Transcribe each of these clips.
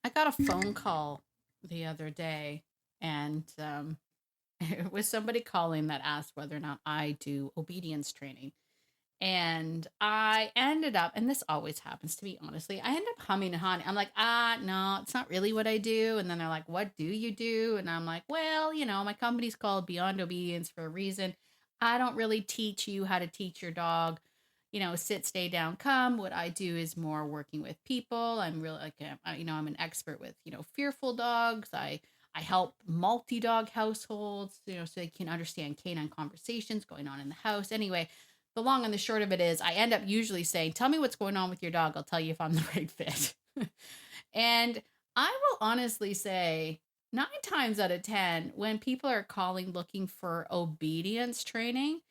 I got a phone call the other day, and it was somebody calling that asked whether or not I do obedience training. And I ended up, and this always happens to me, honestly, I end up humming and hawing. I'm like, no, it's not really what I do. And then they're like, what do you do? And I'm like, well, my company's called Beyond Obedience for a reason. I don't really teach you how to teach your dog, sit, stay down, come. What I do is more working with people. I'm really like, I'm an expert with, fearful dogs. I help multi-dog households, so they can understand canine conversations going on in the house. Anyway, the long and the short of it is I end up usually saying, tell me what's going on with your dog. I'll tell you if I'm the right fit. And I will honestly say 9 times out of 10, when people are calling looking for obedience training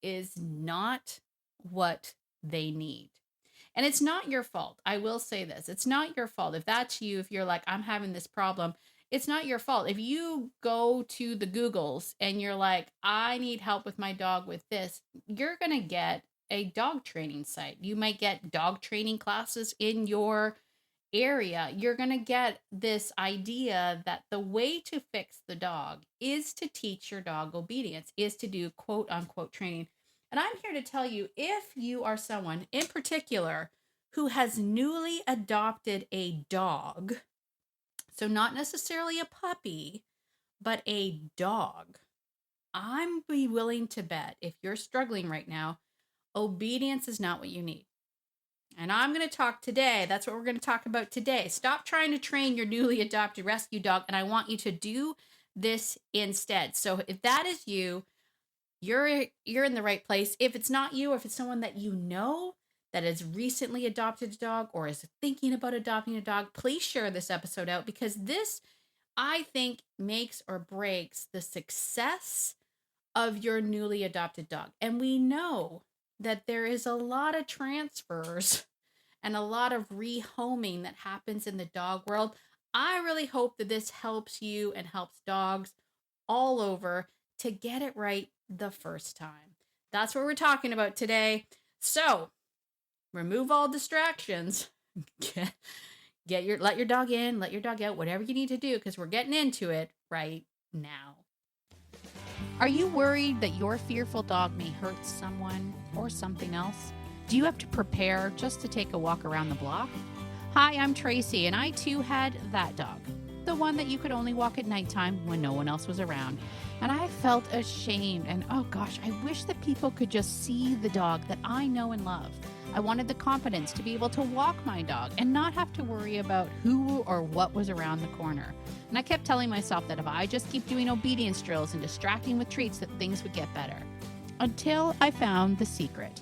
is not what they need. And it's not your fault. I will say this. It's not your fault. If that's you, if you're like, I'm having this problem, it's not your fault. If you go to the Googles and you're like, I need help with my dog with this, you're going to get a dog training site. You might get dog training classes in your area. You're going to get this idea that the way to fix the dog is to teach your dog obedience, is to do quote unquote training. And I'm here to tell you, if you are someone in particular who has newly adopted a dog, so not necessarily a puppy, but a dog, I'm be willing to bet if you're struggling right now, obedience is not what you need. And I'm going to talk today. That's what we're going to talk about today. Stop trying to train your newly adopted rescue dog, and I want you to do this instead. So if that is you, you're in the right place. If it's not you, or if it's someone that you know that has recently adopted a dog or is thinking about adopting a dog, please share this episode out, because this, I think, makes or breaks the success of your newly adopted dog. And we know that there is a lot of transfers and a lot of rehoming that happens in the dog world. I really hope that this helps you and helps dogs all over to get it right the first time. That's what we're talking about today. So, remove all distractions. Let your dog in, let your dog out, whatever you need to do, because we're getting into it right now. Are you worried that your fearful dog may hurt someone or something else? Do you have to prepare just to take a walk around the block? Hi, I'm Tracy, and I too had that dog. The one that you could only walk at nighttime when no one else was around. And I felt ashamed, and oh gosh, I wish that people could just see the dog that I know and love. I wanted the confidence to be able to walk my dog and not have to worry about who or what was around the corner. And I kept telling myself that if I just keep doing obedience drills and distracting with treats, that things would get better. Until I found the secret.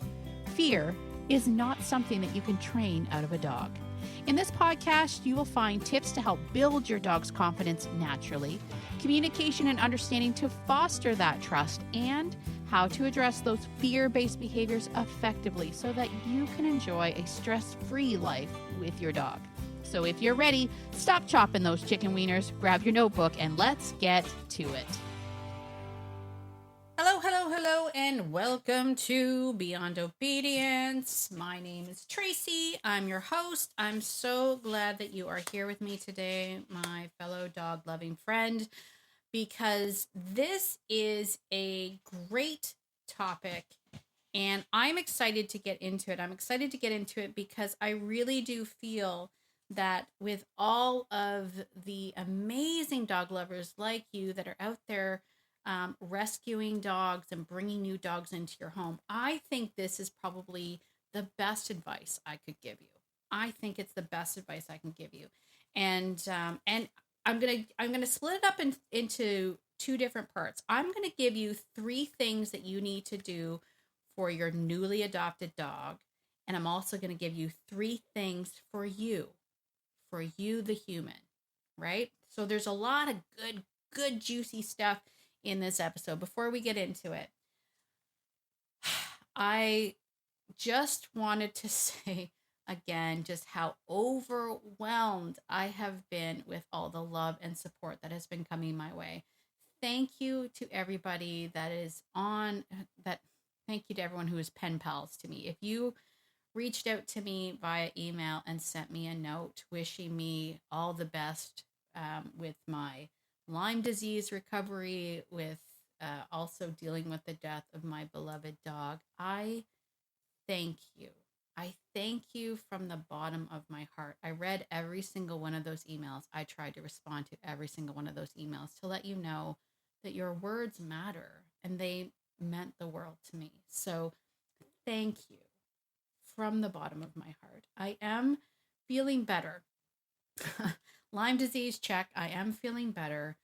Fear is not something that you can train out of a dog. In this podcast, you will find tips to help build your dog's confidence naturally, communication and understanding to foster that trust, and how to address those fear-based behaviors effectively so that you can enjoy a stress-free life with your dog. So if you're ready, stop chopping those chicken wieners, grab your notebook, and let's get to it. Hello, and welcome to Beyond Obedience. My name is Tracy. I'm your host. I'm so glad that you are here with me today, my fellow dog-loving friend, because this is a great topic, and I'm excited to get into it. I'm excited to get into it because I really do feel that with all of the amazing dog lovers like you that are out there rescuing dogs and bringing new dogs into your home, I think this is probably the best advice I could give you. I think it's the best advice I can give you, and I'm gonna split it up into two different parts. I'm gonna give you 3 things that you need to do for your newly adopted dog, and I'm also gonna give you 3 things for you, the human, right? So there's a lot of good juicy stuff in this episode. Before we get into it, I just wanted to say again just how overwhelmed I have been with all the love and support that has been coming my way. Thank you to everybody that is on that. Thank you to everyone who is pen pals to me. If you reached out to me via email and sent me a note wishing me all the best with my Lyme disease recovery, with also dealing with the death of my beloved dog. I thank you. I thank you from the bottom of my heart. I read every single one of those emails. I tried to respond to every single one of those emails to let you know that your words matter, and they meant the world to me. So thank you from the bottom of my heart. I am feeling better. Lyme disease, check. I am feeling better.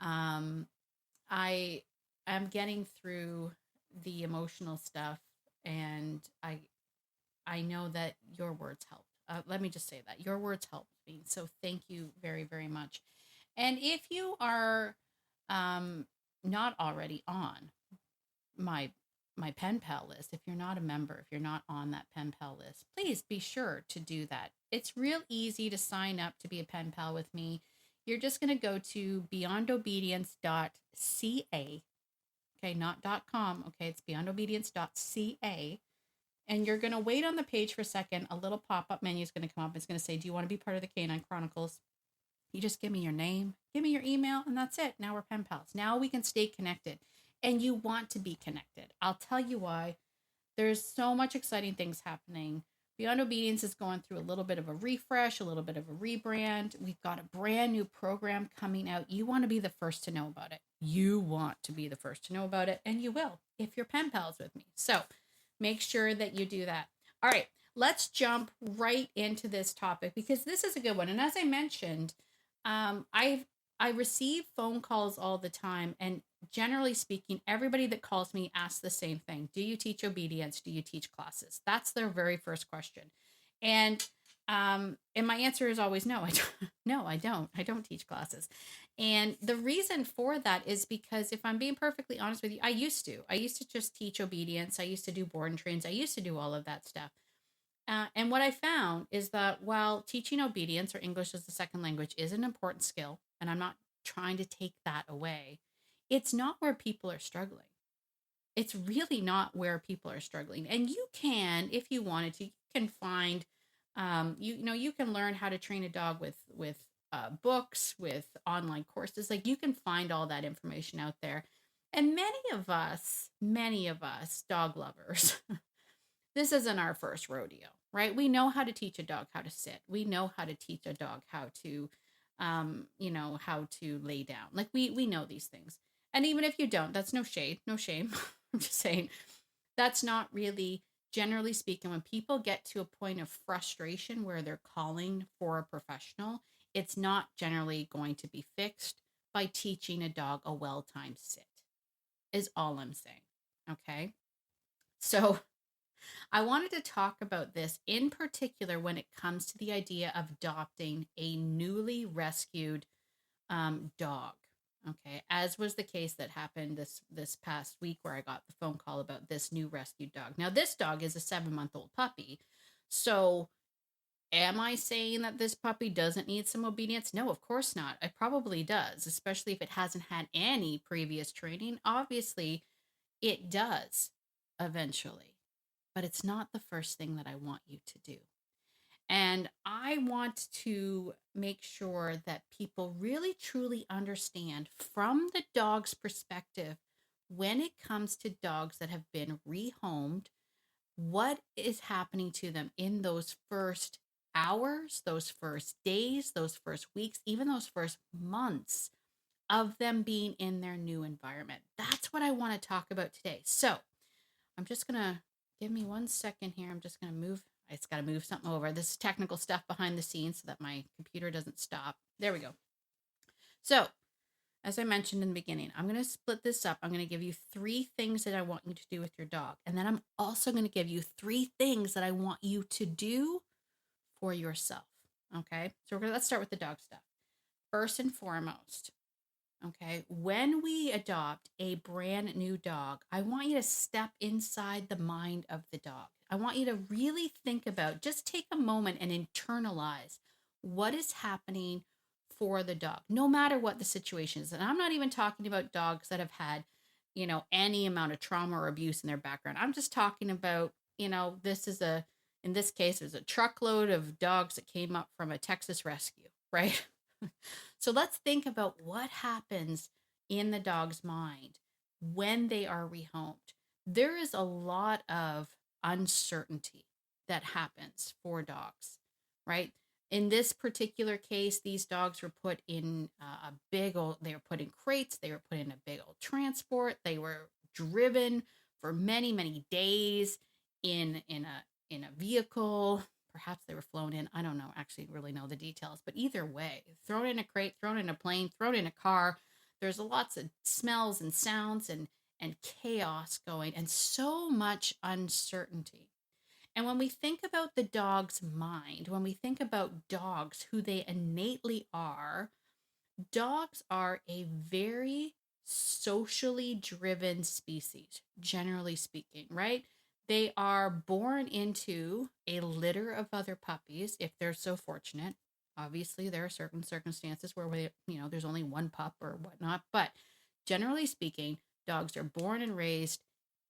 I am getting through the emotional stuff, and I know that your words helped. Let me just say that your words helped me. So thank you very, very much. And if you are not already on my pen pal list, if you're not a member, if you're not on that pen pal list, please be sure to do that. It's real easy to sign up to be a pen pal with me. You're just going to go to beyondobedience.ca. Okay, not .com. Okay, it's beyondobedience.ca. And you're going to wait on the page for a second. A little pop-up menu is going to come up. It's going to say, do you want to be part of the Canine Chronicles? You just give me your name, give me your email, and that's it. Now we're pen pals. Now we can stay connected. And you want to be connected. I'll tell you why. There's so much exciting things happening. Beyond Obedience is going through a little bit of a refresh, a little bit of a rebrand. We've got a brand new program coming out. You want to be the first to know about it. You want to be the first to know about it, and you will if you're pen pals with me. So make sure that you do that. All right, let's jump right into this topic because this is a good one. And as I mentioned, I receive phone calls all the time, and generally speaking, everybody that calls me asks the same thing. Do you teach obedience? Do you teach classes? That's their very first question. And my answer is always no. I don't. I don't teach classes. And the reason for that is because if I'm being perfectly honest with you, I used to just teach obedience. I used to do board and trains. I used to do all of that stuff. And what I found is that while teaching obedience or English as a second language is an important skill, and I'm not trying to take that away, it's not where people are struggling. It's really not where people are struggling. And you can, if you wanted to, you can find, you can learn how to train a dog with books, with online courses. Like you can find all that information out there. And many of us dog lovers, this isn't our first rodeo, right? We know how to teach a dog how to sit. We know how to teach a dog how to, how to lay down. Like we know these things. And even if you don't, that's no shade, no shame. I'm just saying that's not really, generally speaking, when people get to a point of frustration where they're calling for a professional, it's not generally going to be fixed by teaching a dog a well-timed sit, is all I'm saying. Okay. So I wanted to talk about this in particular when it comes to the idea of adopting a newly rescued dog. Okay, as was the case that happened this past week where I got the phone call about this new rescued dog. Now, this dog is a 7-month-old puppy. So am I saying that this puppy doesn't need some obedience? No, of course not. It probably does, especially if it hasn't had any previous training. Obviously, it does eventually, but it's not the first thing that I want you to do. And I want to make sure that people really truly understand from the dog's perspective when it comes to dogs that have been rehomed, what is happening to them in those first hours, those first days, those first weeks, even those first months of them being in their new environment. That's what I want to talk about today. So I'm just going to give me 1 second here. I'm just going to move. It's got to move something over. This is technical stuff behind the scenes so that my computer doesn't stop. There we go. So as I mentioned in the beginning, I'm going to split this up. I'm going to give you 3 things that I want you to do with your dog. And then I'm also going to give you 3 things that I want you to do for yourself. Okay. So let's start with the dog stuff. First and foremost, okay, when we adopt a brand new dog, I want you to step inside the mind of the dog. I want you to really think about, just take a moment and internalize what is happening for the dog, no matter what the situation is. And I'm not even talking about dogs that have had, any amount of trauma or abuse in their background. I'm just talking about, this is a In this case, it was a truckload of dogs that came up from a Texas rescue, right? So let's think about what happens in the dog's mind when they are rehomed. There is a lot of uncertainty that happens for dogs, right? In this particular case, these dogs were put in a big old, they were put in crates, they were put in a big old transport, they were driven for many, many days in a vehicle. Perhaps they were flown in. I don't know, actually really know the details, but either way, thrown in a crate, thrown in a plane, thrown in a car. There's lots of smells and sounds and chaos going and so much uncertainty. And when we think about the dog's mind, when we think about dogs, who they innately are, dogs are a very socially driven species, generally speaking, right? They are born into a litter of other puppies if they're so fortunate. Obviously, there are certain circumstances where there's only one pup or whatnot, but generally speaking, dogs are born and raised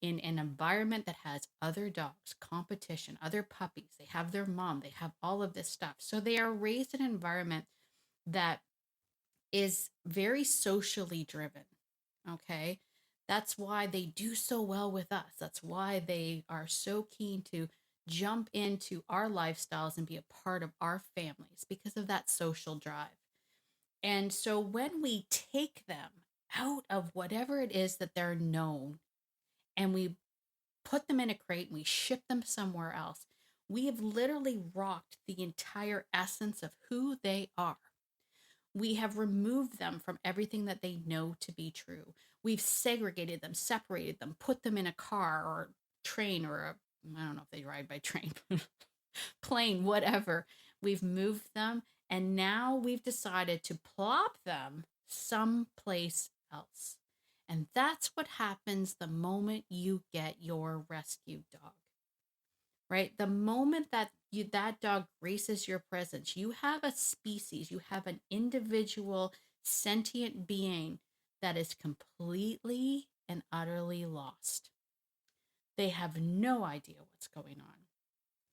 in an environment that has other dogs, competition, other puppies. They have their mom, they have all of this stuff. So they are raised in an environment that is very socially driven. Okay. That's why they do so well with us. That's why they are so keen to jump into our lifestyles and be a part of our families because of that social drive. And so when we take them out of whatever it is that they're known and we put them in a crate and we ship them somewhere else, we have literally rocked the entire essence of who they are. We have removed them from everything that they know to be true. We've segregated them, separated them, put them in a car or train or I don't know if they ride by train, plane, whatever. We've moved them and now we've decided to plop them someplace else. And that's what happens the moment you get your rescue dog, right? The moment that dog graces your presence, you have a species, you have an individual sentient being that is completely and utterly lost. They have no idea what's going on.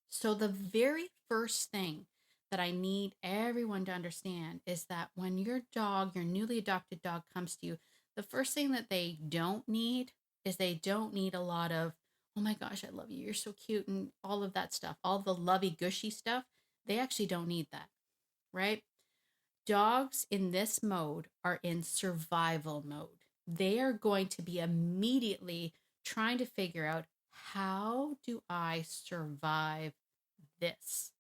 So the very first thing that I need everyone to understand is that when your dog, your newly adopted dog comes to you, the first thing that they don't need is they don't need a lot of, oh my gosh, I love you, you're so cute, and all of that stuff, all the lovey gushy stuff. They actually don't need that, right? Dogs in this mode are in survival mode. They are going to be immediately trying to figure out, how do I survive this?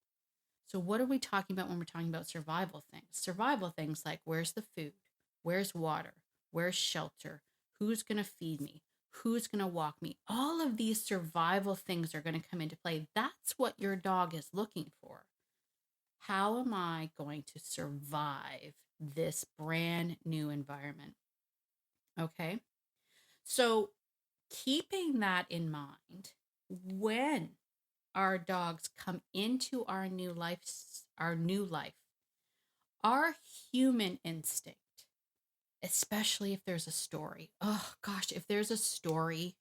So, what are we talking about when we're talking about survival things? Survival things like, where's the food? Where's water? Where's shelter? Who's going to feed me? Who's going to walk me? All of these survival things are going to come into play. That's what your dog is looking for. How am I going to survive this brand new environment? Okay. So, keeping that in mind, when our dogs come into our new life, our human instinct, especially if there's a story. Oh gosh, if there's a story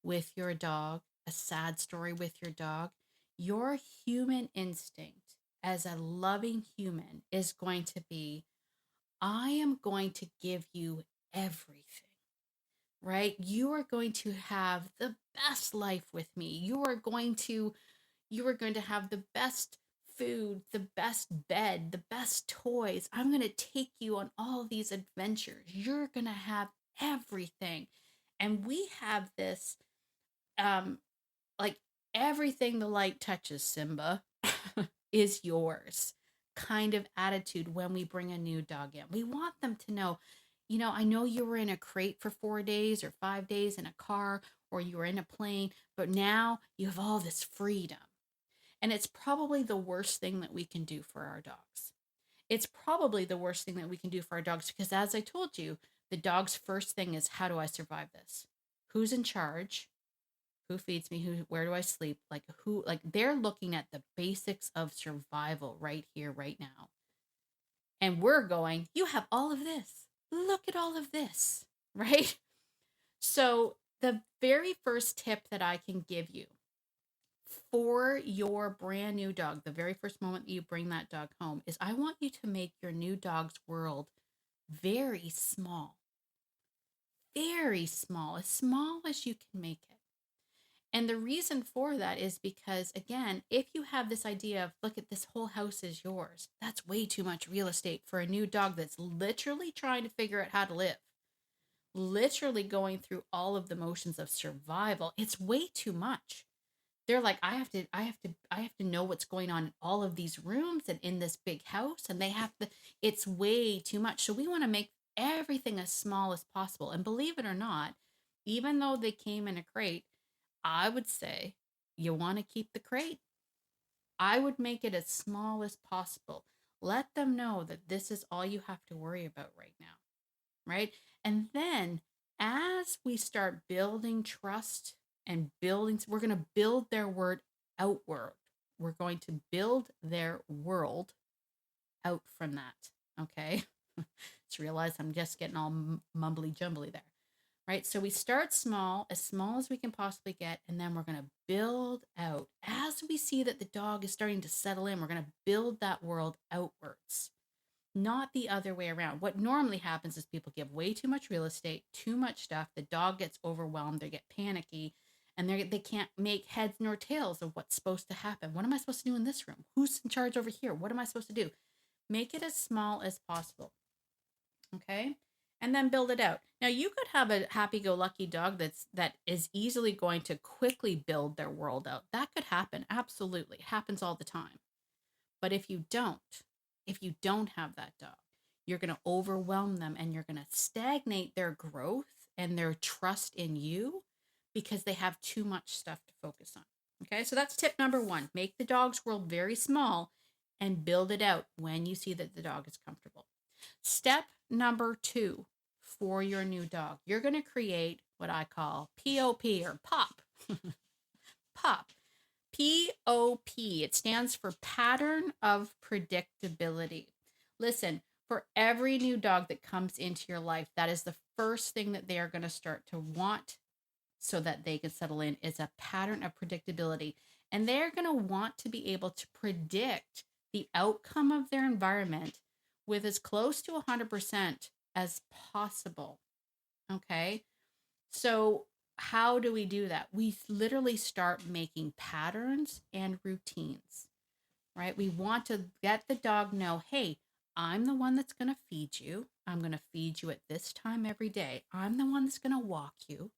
with your dog, a sad story with your human instinct as a loving human is going to be, I am going to give you everything, right? You are going to have the best life with me. You are going to have the best food, the best bed, the best toys. I'm going to take you on all these adventures. You're going to have everything. And we have this, um, like, everything the light touches, Simba, is yours kind of attitude when we bring a new dog in. We want them to know, I know you were in a crate for 4 days or 5 days in a car, or you were in a plane, but now you have all this freedom. And it's probably the worst thing that we can do for our dogs. It's probably the worst thing that we can do for our dogs because, as I told you, the dog's first thing is, how do I survive this? Who's in charge? Who feeds me? Where do I sleep? Like they're looking at the basics of survival right here, right now. And we're going, you have all of this. Look at all of this, right? So the very first tip that I can give you for your brand new dog, the very first moment that you bring that dog home, is I want you to make your new dog's world very small as you can make it. And the reason for that is because, again, if you have this idea of, look at this whole house is yours, that's way too much real estate for a new dog that's literally trying to figure out how to live, literally going through all of the motions of survival. It's way too much. They're like, I have to know what's going on in all of these rooms and in this big house. And it's way too much. So we want to make everything as small as possible. And believe it or not, even though they came in a crate, I would say you want to keep the crate. I would make it as small as possible. Let them know that this is all you have to worry about right now, right? And then as we start building trust and we're going to build their word outward. We're going to build their world out from that. Okay. Just realize I'm just getting all mumbly jumbly there. Right. So we start small as we can possibly get. And then we're going to build out as we see that the dog is starting to settle in. We're going to build that world outwards, not the other way around. What normally happens is people give way too much real estate, too much stuff. The dog gets overwhelmed. They get panicky and they can't make heads nor tails of what's supposed to happen. What am I supposed to do in this room? Who's in charge over here? What am I supposed to do? Make it as small as possible. Okay. And then build it out. Now you could have a happy-go-lucky dog that is easily going to quickly build their world out. That could happen. Absolutely. It happens all the time. But if you don't have that dog, you're going to overwhelm them and you're going to stagnate their growth and their trust in you because they have too much stuff to focus on. Okay, so that's tip number 1. Make the dog's world very small and build it out when you see that the dog is comfortable. Step number 2 for your new dog, you're going to create what I call POP or POP. POP. POP. It stands for pattern of predictability. Listen, for every new dog that comes into your life, that is the first thing that they are going to start to want so that they can settle in is a pattern of predictability. And they're going to want to be able to predict the outcome of their environment with as close to 100% as possible. Okay. So how do we do that? We literally start making patterns and routines, right? We want to get the dog know, hey, I'm the one that's going to feed you. I'm going to feed you at this time every day. I'm the one that's going to walk you.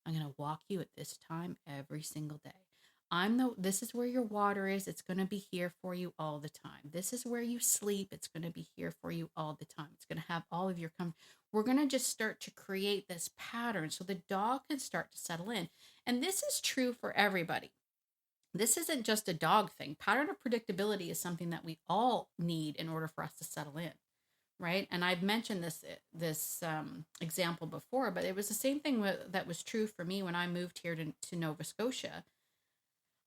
I'm going to walk you at this time every single day. This is where your water is. It's going to be here for you all the time. This is where you sleep. It's going to be here for you all the time. It's going to have all of your We're going to just start to create this pattern so the dog can start to settle in. And this is true for everybody. This isn't just a dog thing. Pattern of predictability is something that we all need in order for us to settle in, right? And I've mentioned this example before, but it was the same thing that was true for me when I moved here to Nova Scotia.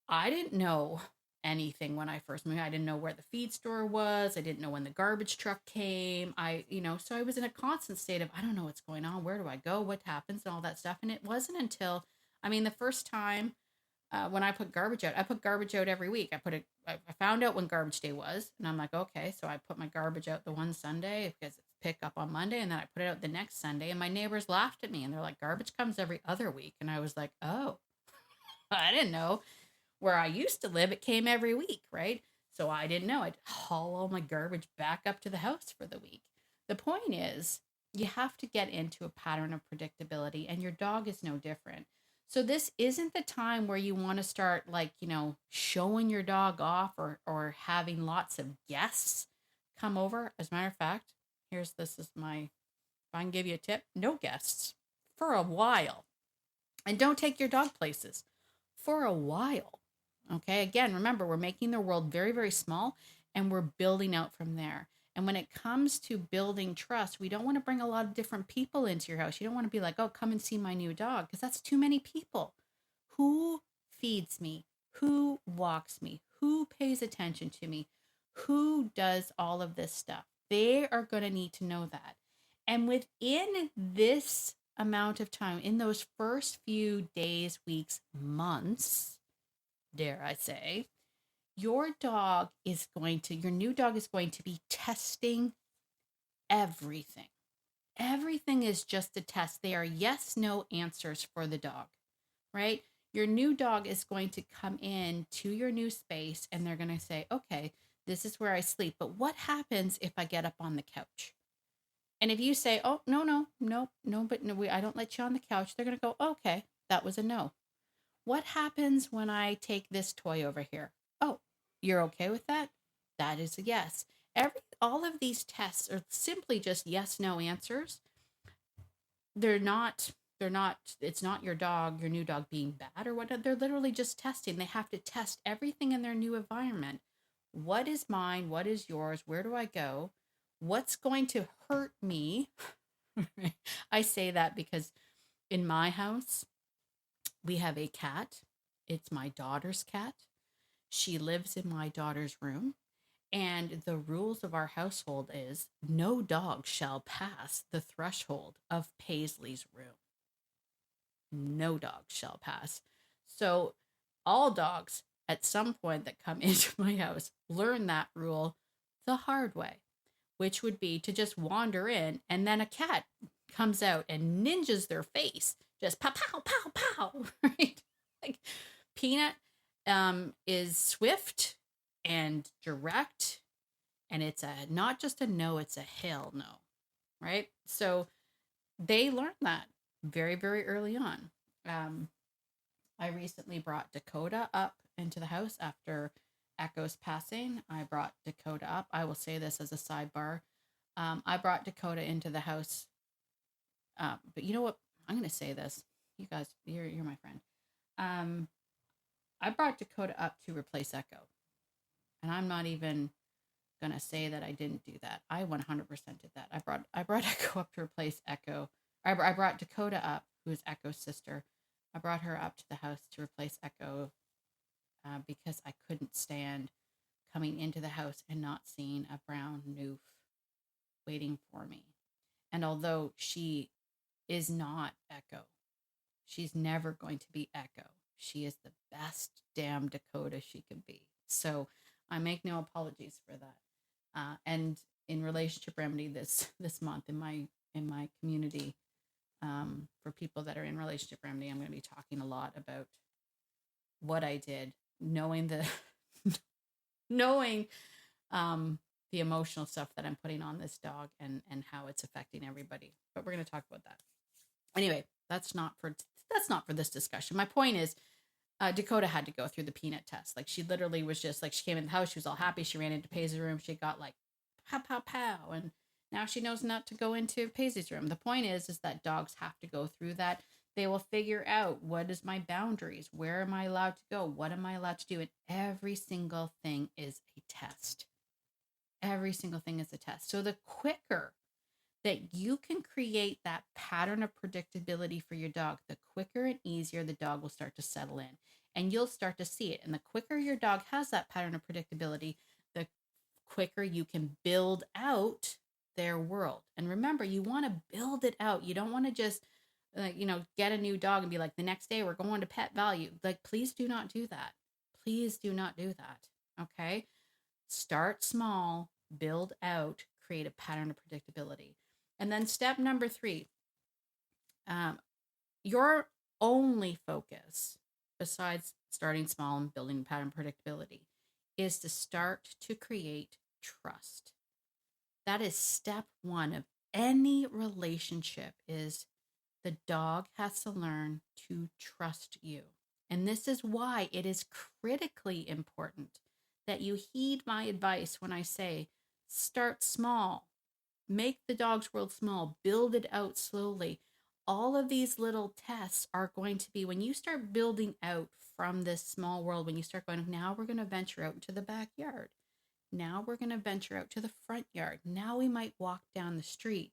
I didn't know anything when I first moved. I didn't know where the feed store was. I didn't know when the garbage truck came. So I was in a constant state of, I don't know what's going on. Where do I go? What happens? And all that stuff. And it wasn't until, the first time when I put garbage out every week. I found out when garbage day was, and I'm like, okay, so I put my garbage out the one Sunday because it's pick up on Monday, and then I put it out the next Sunday, and my neighbors laughed at me, and they're like, garbage comes every other week. And I was like, oh, I didn't know. Where I used to live, it came every week, right? So I didn't know. I'd haul all my garbage back up to the house for the week. The point is, you have to get into a pattern of predictability, and your dog is no different. So this isn't the time where you want to start showing your dog off or having lots of guests come over. As a matter of fact, if I can give you a tip, no guests for a while. And don't take your dog places for a while. Okay, again, remember, we're making the world very, very small and we're building out from there. And when it comes to building trust, we don't want to bring a lot of different people into your house. You don't want to be like, oh, come and see my new dog, because that's too many people. Who feeds me? Who walks me? Who pays attention to me? Who does all of this stuff? They are going to need to know that. And within this amount of time, in those first few days, weeks, months, dare I say, your new dog is going to be testing everything. Everything is just a test. They are yes, no answers for the dog, right? Your new dog is going to come in to your new space and they're going to say, okay, this is where I sleep. But what happens if I get up on the couch? And if you say, oh, no, no, no, no, but no, I don't let you on the couch, they're going to go, okay, that was a no. What happens when I take this toy over here? Oh, you're okay with that? That is a yes. All of these tests are simply just yes, no answers. They're not, it's not your new dog being bad or whatnot. They're literally just testing. They have to test everything in their new environment. What is mine? What is yours? Where do I go? What's going to hurt me? I say that because in my house, we have a cat. It's my daughter's cat. She lives in my daughter's room. And the rules of our household is no dog shall pass the threshold of Paisley's room. No dog shall pass. So all dogs at some point that come into my house learn that rule the hard way, which would be to just wander in and then a cat comes out and ninjas their face, just pow, pow, pow, pow, right? Like Peanut is swift and direct, and it's not just a no, it's a hell no, right? So they learned that very, very early on. Um, I recently brought Dakota up into the house after Echo's passing. I brought Dakota up. I will say this as a sidebar. I brought Dakota into the house. But you know what? I'm going to say this. You guys, you're my friend. I brought Dakota up to replace Echo. And I'm not even going to say that I didn't do that. I 100% did that. I brought Echo up to replace Echo. I brought Dakota up, who is Echo's sister. I brought her up to the house to replace Echo because I couldn't stand coming into the house and not seeing a brown noof waiting for me. And although she is not Echo, she's never going to be Echo. She is the best damn Dakota she could be. So I make no apologies for that. And in relationship remedy this month in my community, for people that are in relationship remedy, I'm going to be talking a lot about what I did, knowing knowing the emotional stuff that I'm putting on this dog and how it's affecting everybody. But we're going to talk about that. Anyway, that's not for this discussion. My point is, Dakota had to go through the Peanut test. Like she literally was just like, she came in the house, she was all happy. She ran into Paisley's room. She got like pow, pow, pow. And now she knows not to go into Paisley's room. The point is that dogs have to go through that. They will figure out what is my boundaries? Where am I allowed to go? What am I allowed to do? And every single thing is a test. Every single thing is a test. So the quicker that you can create that pattern of predictability for your dog, the quicker and easier the dog will start to settle in. And you'll start to see it. And the quicker your dog has that pattern of predictability, the quicker you can build out their world. And remember, you want to build it out. You don't want to just, get a new dog and be like, the next day we're going to Pet Value. Like, please do not do that. Please do not do that. Okay. Start small, build out, create a pattern of predictability. And then step number 3, your only focus, besides starting small and building pattern predictability, is to start to create trust. That is step 1 of any relationship, is the dog has to learn to trust you. And this is why it is critically important that you heed my advice when I say start small, make the dog's world small, build it out slowly. All of these little tests are going to be, when you start building out from this small world, when you start going, now we're going to venture out into the backyard. Now we're going to venture out to the front yard. Now we might walk down the street.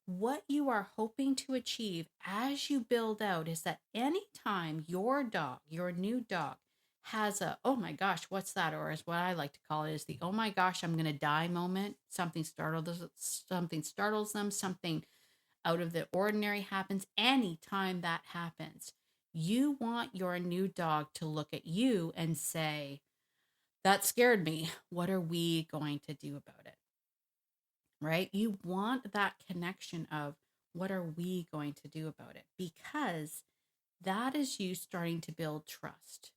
What you are hoping to achieve as you build out is that anytime your dog, your new dog, has a, oh my gosh, what's that? Or as what I like to call it is the, oh my gosh, I'm going to die moment. Something startles them, something out of the ordinary happens. Anytime that happens, You want your new dog to look at you and say, that scared me. What are we going to do about it? Right? You want that connection of what are we going to do about it? Because that is you starting to build trust,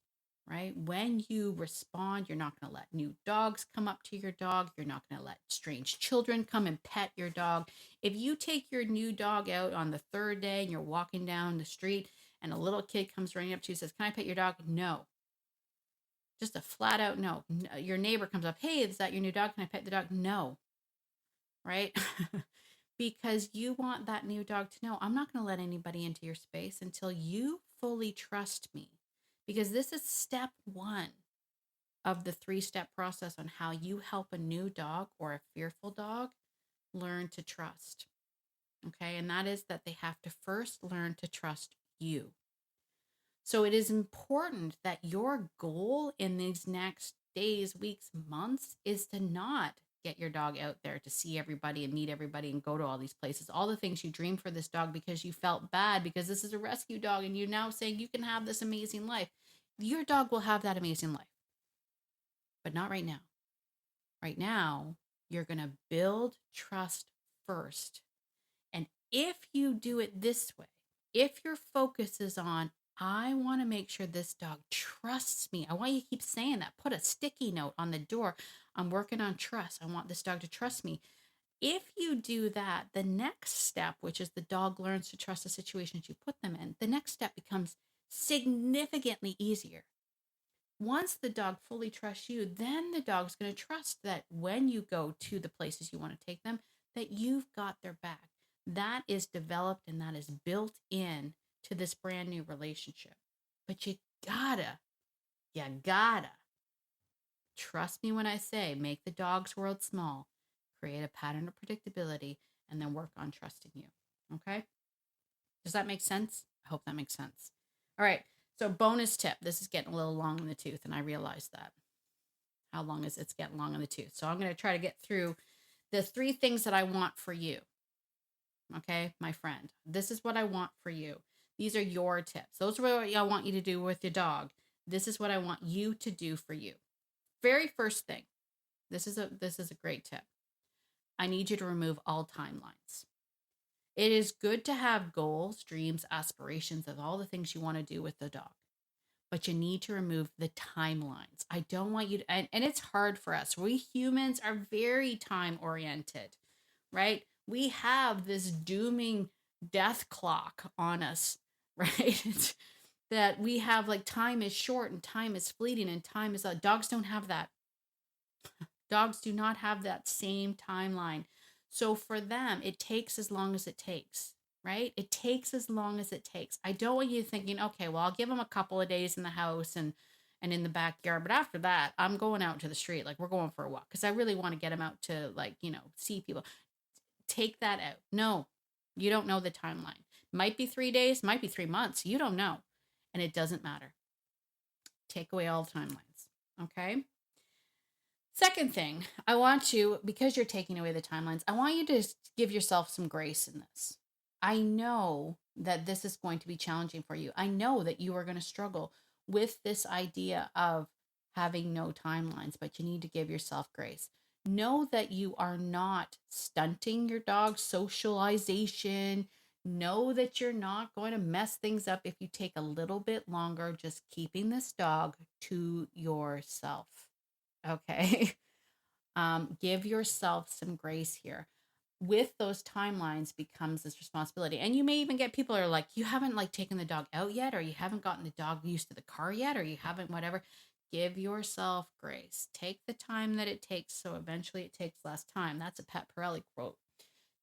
right? When you respond, you're not going to let new dogs come up to your dog. You're not going to let strange children come and pet your dog. If you take your new dog out on the third day and you're walking down the street and a little kid comes running up to you and says, "Can I pet your dog?" No. Just a flat out no. Your neighbor comes up, "Hey, is that your new dog? Can I pet the dog?" No, right? Because you want that new dog to know, I'm not going to let anybody into your space until you fully trust me. Because this is step one of the 3-step process on how you help a new dog or a fearful dog learn to trust. Okay. And that is that they have to first learn to trust you. So it is important that your goal in these next days, weeks, months is to not get your dog out there to see everybody and meet everybody and go to all these places, all the things you dreamed for this dog because you felt bad because this is a rescue dog and you're now saying you can have this amazing life. Your dog will have that amazing life, but not right now. Right now, you're going to build trust first. And if you do it this way, if your focus is on, I want to make sure this dog trusts me. I want you to keep saying that. Put a sticky note on the door. I'm working on trust. I want this dog to trust me. If you do that, the next step, which is the dog learns to trust the situations you put them in, the next step becomes significantly easier. Once the dog fully trusts you, then the dog's going to trust that when you go to the places you want to take them, that you've got their back. That is developed and that is built in to this brand new relationship. But you gotta trust me when I say make the dog's world small, create a pattern of predictability, and then work on trusting you. Okay? Does that make sense? I hope that makes sense. All right. So bonus tip. This is getting a little long in the tooth, and I realize that. How long is it's getting long in the tooth? So I'm going to try to get through the 3 things that I want for you. Okay, my friend. This is what I want for you. These are your tips. Those are what I want you to do with your dog. This is what I want you to do for you. Very first thing. This is a great tip. I need you to remove all timelines. It is good to have goals, dreams, aspirations of all the things you want to do with the dog, but you need to remove the timelines. I don't want you to, and it's hard for us. We humans are very time oriented, right? We have this dooming death clock on us, right? That we have like time is short and time is fleeting and time is, dogs don't have that. Dogs do not have that same timeline. So for them, it takes as long as it takes, right? It takes as long as it takes. I don't want you thinking, okay, well, I'll give them a couple of days in the house and in the backyard, but after that, I'm going out to the street. Like we're going for a walk because I really want to get them out to like, see people. Take that out. No, you don't know the timeline. Might be 3 days, might be 3 months. You don't know. And it doesn't matter. Take away all the timelines. Okay. Second thing, I want you, because you're taking away the timelines, I want you to give yourself some grace in this. I know that this is going to be challenging for you. I know that you are going to struggle with this idea of having no timelines, but you need to give yourself grace. Know that you are not stunting your dog's socialization. Know that you're not going to mess things up if you take a little bit longer just keeping this dog to yourself. Okay. Give yourself some grace here. With those timelines becomes this responsibility. And you may even get people who are like, you haven't like taken the dog out yet, or you haven't gotten the dog used to the car yet, or you haven't whatever. Give yourself grace. Take the time that it takes so eventually it takes less time. That's a Pat Pirelli quote.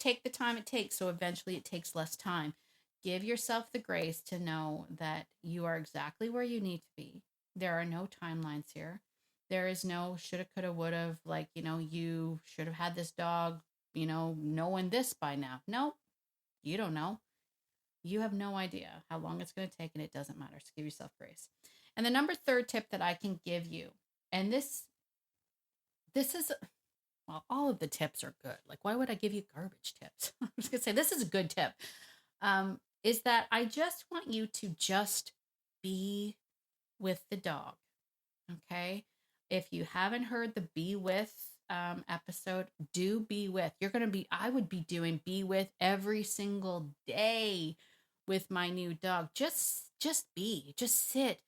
Take the time it takes so eventually it takes less time. Give yourself the grace to know that you are exactly where you need to be. There are no timelines here. There is no shoulda, coulda, woulda, like, you should have had this dog, knowing this by now. No, you don't know. You have no idea how long it's going to take, and it doesn't matter. So give yourself grace. And the third tip that I can give you, and this is, well, all of the tips are good. Like, why would I give you garbage tips? I'm just going to say this is a good tip. Is that I just want you to just be with the dog. Okay. If you haven't heard the be with episode, do be with. I would be doing be with every single day with my new dog. Just be, just sit,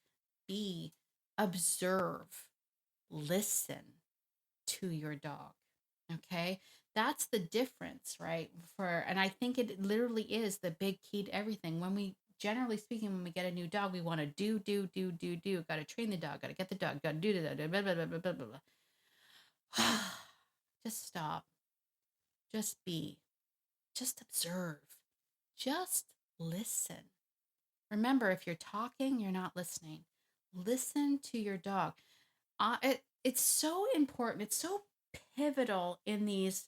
be, observe, listen to your dog. Okay. That's the difference, right? And I think it literally is the big key to everything. Generally speaking, when we get a new dog, we want to do. Got to train the dog, got to get the dog, got to do that, blah, blah, blah, blah, blah, blah. Just stop. Just be. Just observe. Just listen. Remember, if you're talking, you're not listening. Listen to your dog. It's so important. It's so pivotal in these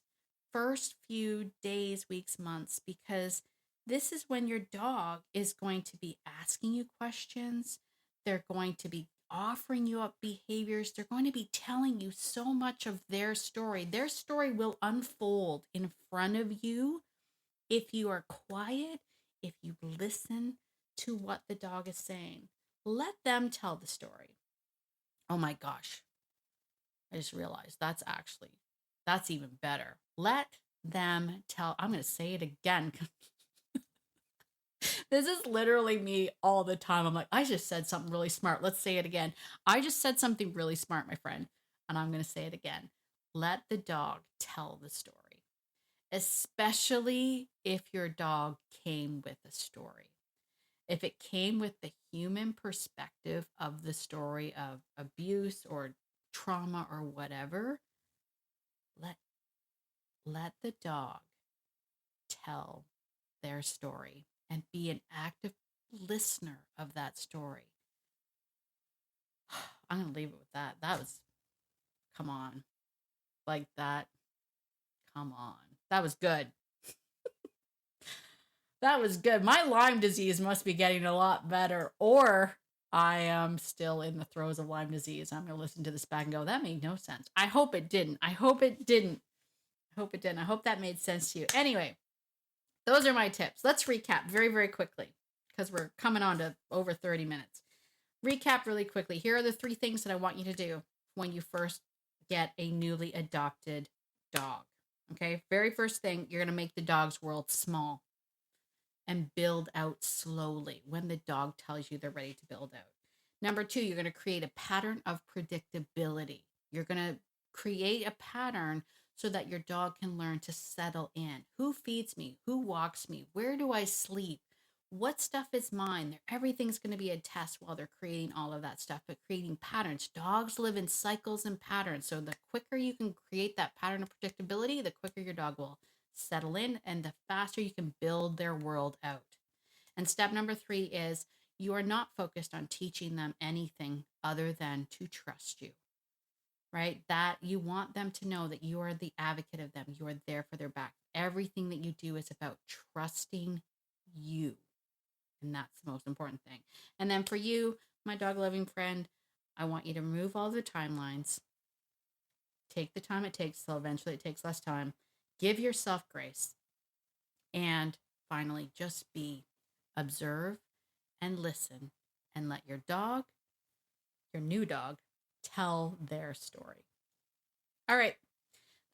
first few days, weeks, months, because this is when your dog is going to be asking you questions. They're going to be offering you up behaviors. They're going to be telling you so much of their story. Their story will unfold in front of you if you are quiet, if you listen to what the dog is saying. Let them tell the story. Oh my gosh. I just realized that's even better. Let them tell. I'm going to say it again. This is literally me all the time. I'm like, I just said something really smart. Let's say it again. I just said something really smart, my friend. And I'm going to say it again. Let the dog tell the story, especially if your dog came with a story. If it came with the human perspective of the story of abuse or trauma or whatever, let the dog tell their story and be an active listener of that story. I'm going to leave it with that. Come on. Like that. Come on. That was good. That was good. My Lyme disease must be getting a lot better, or I am still in the throes of Lyme disease. I'm going to listen to this back and go, that made no sense. I hope it didn't. I hope that made sense to you. Anyway, those are my tips. Let's recap very, very quickly because we're coming on to over 30 minutes. Recap really quickly. Here are the 3 things that I want you to do when you first get a newly adopted dog. Okay. Very first thing, you're going to make the dog's world small and build out slowly when the dog tells you they're ready to build out. Number 2, you're going to create a pattern of predictability. You're going to create a pattern so that your dog can learn to settle in. Who feeds me? Who walks me? Where do I sleep? What stuff is mine? Everything's going to be a test while they're creating all of that stuff, but creating patterns. Dogs live in cycles and patterns. So the quicker you can create that pattern of predictability, the quicker your dog will settle in and the faster you can build their world out. And step number 3 is you are not focused on teaching them anything other than to trust you, right? That you want them to know that you are the advocate of them. You are there for their back. Everything that you do is about trusting you. And that's the most important thing. And then for you, my dog loving friend, I want you to remove all the timelines. Take the time it takes, so eventually it takes less time. Give yourself grace. And finally, just be, observe and listen and let your dog, your new dog, tell their story. All right.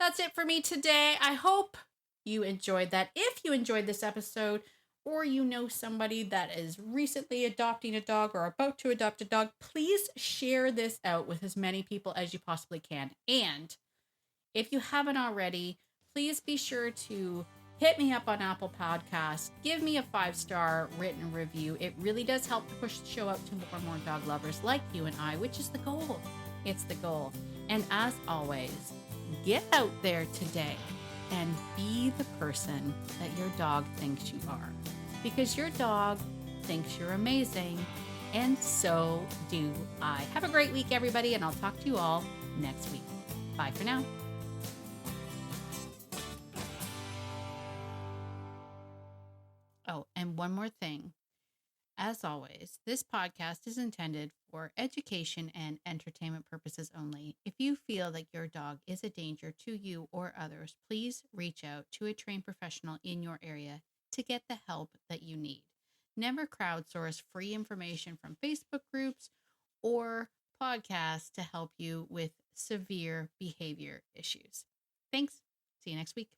That's it for me today. I hope you enjoyed that. If you enjoyed this episode, or you know somebody that is recently adopting a dog or about to adopt a dog, please share this out with as many people as you possibly can. And if you haven't already, please be sure to hit me up on Apple Podcasts. Give me a 5-star written review. It really does help to push the show out to more and more dog lovers like you and I, which is the goal. It's the goal. And as always, get out there today and be the person that your dog thinks you are. Because your dog thinks you're amazing, and so do I. Have a great week, everybody, and I'll talk to you all next week. Bye for now. Oh, and one more thing. As always, this podcast is intended for education and entertainment purposes only. If you feel that your dog is a danger to you or others, please reach out to a trained professional in your area to get the help that you need. Never crowdsource free information from Facebook groups or podcasts to help you with severe behavior issues. Thanks. See you next week.